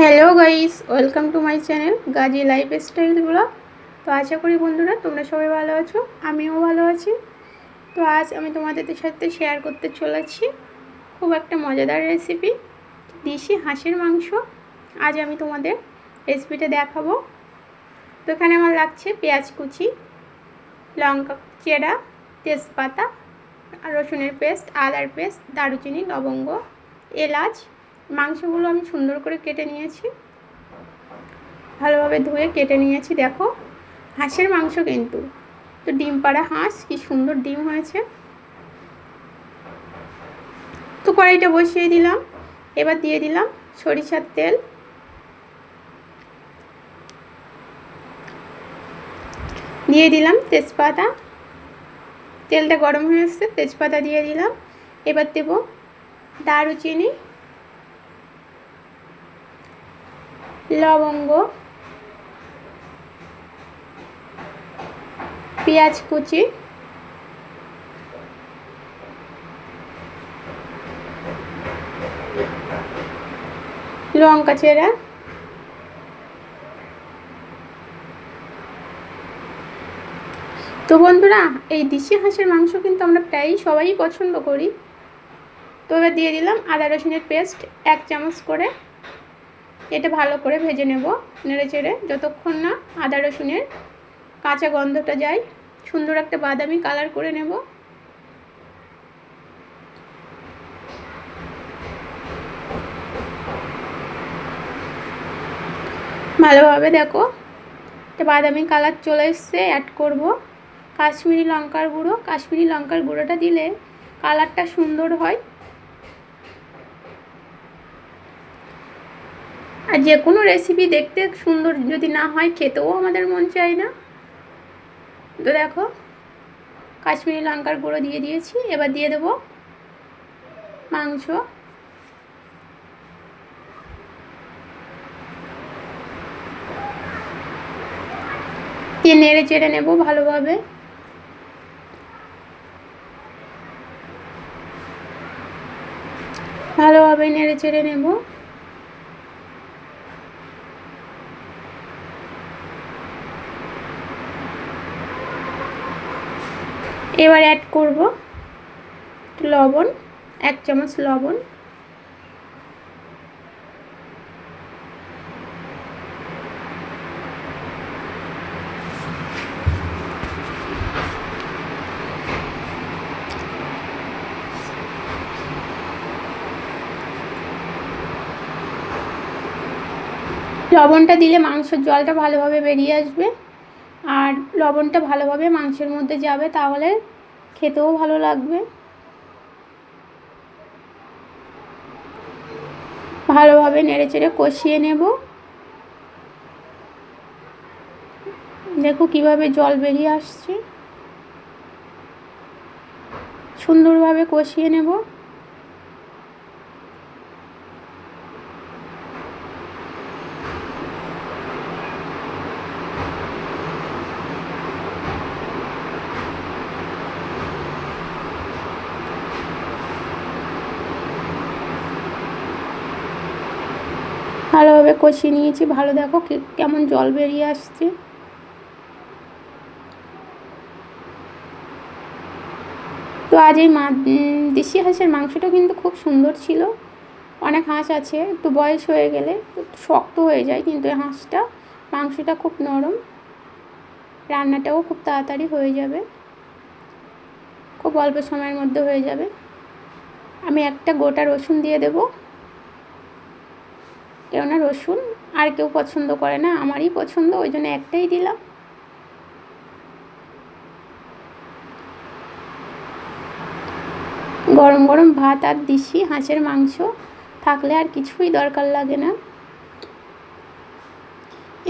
Hello guys, welcome to my channel Gazi lifestyle blog. তো আশা করি বন্ধুরা তোমরা সবাই ভালো আছো, আমিও ভালো আছি। তো আজ আমি তোমাদের সাথে শেয়ার করতে চলেছি খুব একটা মজাদার রেসিপি, দেশি হাঁসের মাংস। আজ আমি তোমাদের রেসিপিটা দেখাবো। তো এখানে আমার লাগছে পেঁয়াজ কুচি, লঙ্কা চেরা, তেজপাতা, রসুনের পেস্ট, আদার পেস্ট, দারুচিনি, লবঙ্গ, এলাচ। মাংসগুলো আমি সুন্দর করে কেটে নিয়েছি, ভালোভাবে ধুয়ে কেটে নিয়েছি। দেখো, হাঁসের মাংস কিন্তু, তো ডিম পাড়া হাঁস, কি সুন্দর ডিম হয়েছে। তো কড়াইটা বসিয়ে দিলাম, এবার দিয়ে দিলাম সরিষার তেল, দিয়ে দিলাম তেজপাতা। তেলটা গরম হয়ে আসছে, তেজপাতা দিয়ে দিলাম। এবার দেব দারুচিনি, লবঙ্গ, পেঁয়াজ কুচি, লঙ্কা চেরা, তো বন্ধুরা এই দেশি হাঁসের মাংস কিন্তু আমরা প্রায়ই সবাই পছন্দ করি। তো এবার দিয়ে দিলাম আদা রসুনের পেস্ট 1 চামচ করে। এটা ভালো করে ভেজে নেব নেড়ে চেড়ে, যতক্ষণ না আদা রসুনের কাঁচা গন্ধটা যায়। সুন্দর একটা বাদামি কালার করে নেব। ভালোভাবে দেখো, এটা বাদামি কালার চলে এসছে। অ্যাড করব কাশ্মীরি লঙ্কার গুঁড়ো। কাশ্মীরি লঙ্কার গুঁড়োটা দিলে কালারটা সুন্দর হয়, আর যে কোনো রেসিপি দেখতে সুন্দর যদি না হয়, খেতেও আমাদের মন চায় না। তো দেখো, কাশ্মীরি লঙ্কার গুঁড়ো দিয়ে দিয়েছি। এবার দিয়ে দেবো মাংস। দিয়ে নেড়ে চেড়ে নেব ভালোভাবে। ভালোভাবে নেড়ে চেড়ে নেব। এবার অ্যাড করব লবণ, 1 চামচ লবণ। লবণটা দিলে মাংসের জলটা ভালোভাবে বেরিয়ে আসবে, আর লবণটা ভালোভাবে মাংসের মধ্যে যাবে, তাহলে খেতেও ভালো লাগবে। ভালোভাবে নেড়েচেড়ে কষিয়ে নেব। দেখো কিভাবে জল বেরিয়ে আসছে। সুন্দরভাবে কষিয়ে নেব। ভালোভাবে কষিয়ে নিয়েছি। ভালো দেখো কেমন জল বেরিয়ে আসছে। তো আজ এই দেশি হাঁসের মাংসটা কিন্তু খুব সুন্দর ছিল। অনেক হাঁস আছে একটু বয়স হয়ে গেলে একটু শক্ত হয়ে যায়, কিন্তু এই হাঁসটা মাংসটা খুব নরম, রান্নাটাও খুব তাড়াতাড়ি হয়ে যাবে, খুব অল্প সময়ের মধ্যে হয়ে যাবে। আমি একটা গোটা রসুন দিয়ে দেব, কেননা রসুন আর কেউ পছন্দ করে না, আমারই পছন্দ, ওই জন্য একটাই দিলাম। গরম গরম ভাত আর দেশি হাঁসের মাংস থাকলে আর কিছুই দরকার লাগে না।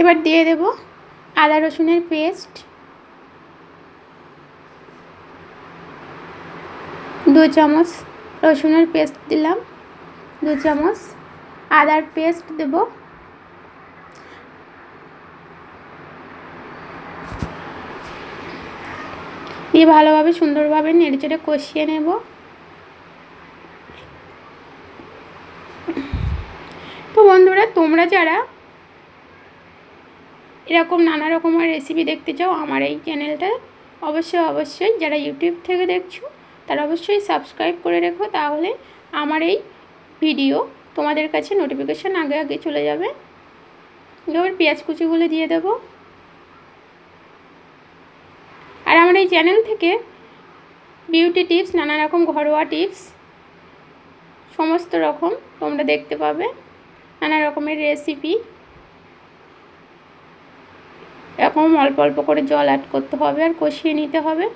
এবার দিয়ে দেব আদা রসুনের পেস্ট, 2 চামচ রসুনের পেস্ট দিলাম, 2 চামচ আদার পেস্ট দেব, দিয়ে ভালোভাবে সুন্দরভাবে নেড়েচেড়ে কষিয়ে নেব। তো বন্ধুরা, তোমরা যারা এরকম নানা রকমের রেসিপি দেখতে চাও আমার এই চ্যানেলটা অবশ্যই যারা ইউটিউব থেকে দেখছো তারা অবশ্যই সাবস্ক্রাইব করে রেখো, তাহলে আমার এই ভিডিও তোমাদের কাছে নোটিফিকেশান আগে চলে যাবে। এবার পেঁয়াজ কুচিগুলো দিয়ে দেবো। আর আমার এই চ্যানেল থেকে বিউটি টিপস, নানা রকম ঘরোয়া টিপস সমস্ত রকম তোমরা দেখতে পাবে, নানা রকমের রেসিপি। এরকম অল্প অল্প করে জল অ্যাড করতে হবে আর কষিয়ে নিতে হবে।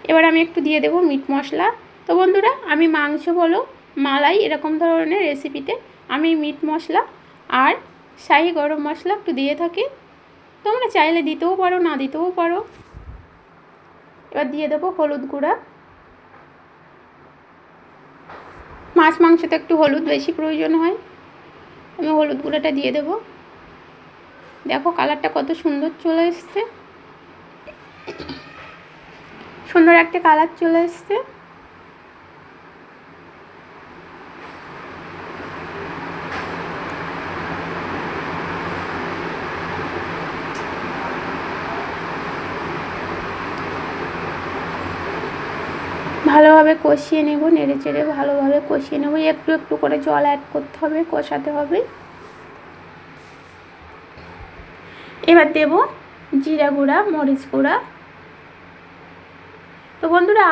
এবার আমি একটু দিয়ে দেবো মিট মশলা। তো বন্ধুরা, আমি মাংস বলো মালাই এরকম ধরনের রেসিপিতে আমি মিট মশলা আর শাহি গরম মশলা একটু দিয়ে থাকি। তোমরা চাইলে দিতেও পারো, না দিতেও পারো। এবার দিয়ে দেবো হলুদ গুঁড়া। মাছ মাংসতে একটু হলুদ বেশি প্রয়োজন হয়, আমি হলুদ গুঁড়াটা দিয়ে দেবো। দেখো কালারটা কত সুন্দর চলে এসছে, সুন্দর একটা কালার চলে এসছে। ভালোভাবে কষিয়ে নেব, নেড়ে চেড়ে ভালোভাবে কষিয়ে নেব। একটু একটু করে জল অ্যাড করতে হবে, কষাতে হবে। এবার দেব জিরা গুঁড়া, মরিচ গুঁড়া। তো বন্ধুরা,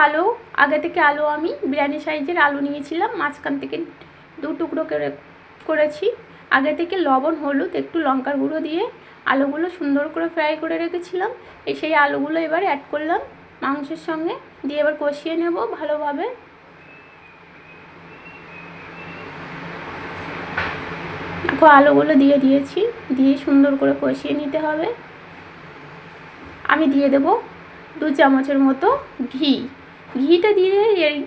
আগে থেকে আলু আমি বিরিয়ানি সাইজের আলু নিয়েছিলাম, মাঝখান থেকে 2 টুকরো করেছি। আগে থেকে লবণ, হলুদ, একটু লঙ্কার গুঁড়ো দিয়ে আলুগুলো সুন্দর করে ফ্রাই করে রেখেছিলাম। সেই আলুগুলো এবার অ্যাড করলাম মাংসের সঙ্গে, দিয়ে এবার কষিয়ে নেব ভালোভাবে। দেখো আলুগুলো দিয়ে দিয়েছি, দিয়ে সুন্দর করে কষিয়ে নিতে হবে। আমি দিয়ে দেব 2 চামচের মতো ঘি। ঘিটা দিয়ে এই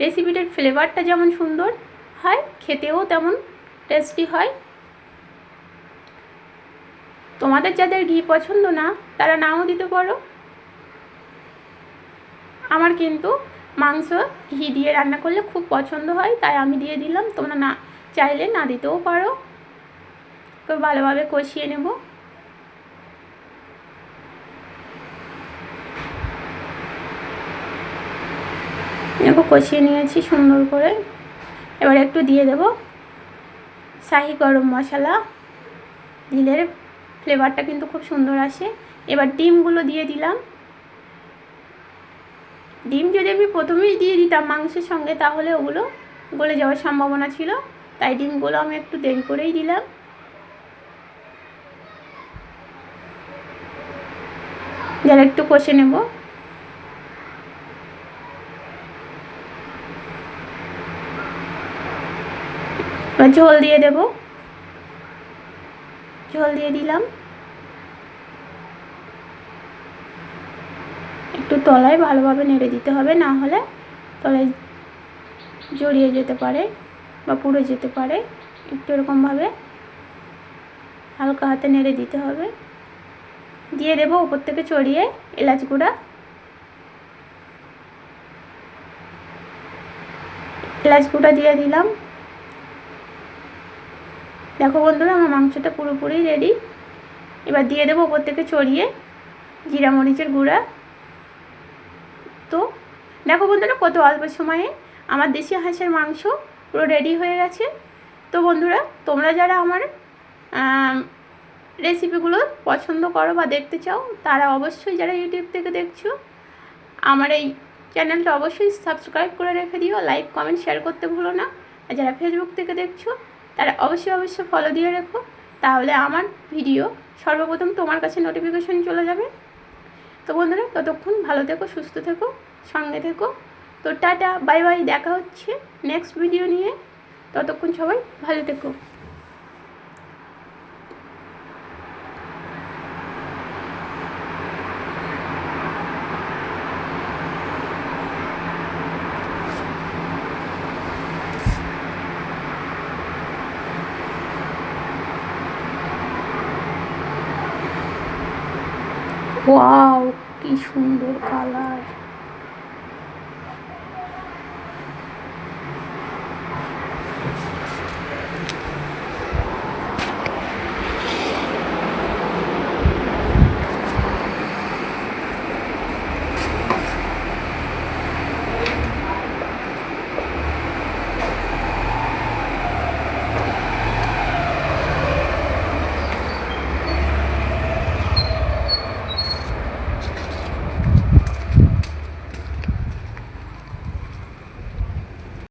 রেসিপিটার ফ্লেভারটা যেমন সুন্দর হয়, খেতেও তেমন টেস্টি হয়। তোমাদের যাদের ঘি পছন্দ না তারা নাও দিতে পারো। আমার কিন্তু মাংস ঘি দিয়ে রান্না করলে খুব পছন্দ হয়, তাই আমি দিয়ে দিলাম। তোমরা না চাইলে না দিতেও পারো। তো ভালোভাবে কষিয়ে নেব। দেখো কষিয়ে নিয়েছি সুন্দর করে। এবার একটু দিয়ে দেব শাহি গরম মশলা, দিলে ফ্লেভারটা কিন্তু খুব সুন্দর আসে। এবার ডিমগুলো দিয়ে দিলাম। ডিম যদি আমি প্রথমেই দিয়ে দিতাম মাংসের সঙ্গে তাহলে ওগুলো গলে যাওয়ার সম্ভাবনা ছিল, তাই ডিমগুলো আমি একটু দেরি করেই দিলাম। যারা একটু কষে নেব। এবার ঝোল দিয়ে দেব, ঝোল দিয়ে দিলাম। একটু তলায় ভালোভাবে নেড়ে দিতে হবে, না হলে তলায় জড়িয়ে যেতে পারে বা পুড়ে যেতে পারে। একটু এরকমভাবে হালকা হাতে নেড়ে দিতে হবে। দিয়ে দেবো উপর থেকে ছড়িয়ে এলাচ গুঁড়া। এলাচ গুঁড়া দিয়ে দিলাম। দেখো বন্ধুরা, আমার মাংসটা পুরোপুরি রেডি। এবার দিয়ে দেবো উপর থেকে ছড়িয়ে জিরা মরিচের গুঁড়া। তো দেখো বন্ধুরা, কত অল্প সময়ে আমার দেশি হাঁসের মাংস পুরো রেডি হয়ে গেছে। তো বন্ধুরা, তোমরা যারা আমার রেসিপিগুলো পছন্দ করো বা দেখতে চাও তারা অবশ্যই, যারা ইউটিউব থেকে দেখছো, আমার এই চ্যানেলটা অবশ্যই সাবস্ক্রাইব করে রেখে দিও। লাইক, কমেন্ট, শেয়ার করতে ভুলো না। আর যারা ফেসবুক থেকে দেখছো তারা অবশ্যই ফলো দিয়ে রেখো, তাহলে আমার ভিডিও সর্বপ্রথম তোমার কাছে নোটিফিকেশন চলে যাবে। তো বন্ধুরা, ততক্ষণ ভালো থেকো, সুস্থ থেকো, সঙ্গে থেকো। তো টাটা, বাই বাই, দেখা হচ্ছে নেক্সট ভিডিও নিয়ে। ততক্ষণ সবাই ভালো থেকো। ওয়াও, কি সুন্দর কালার।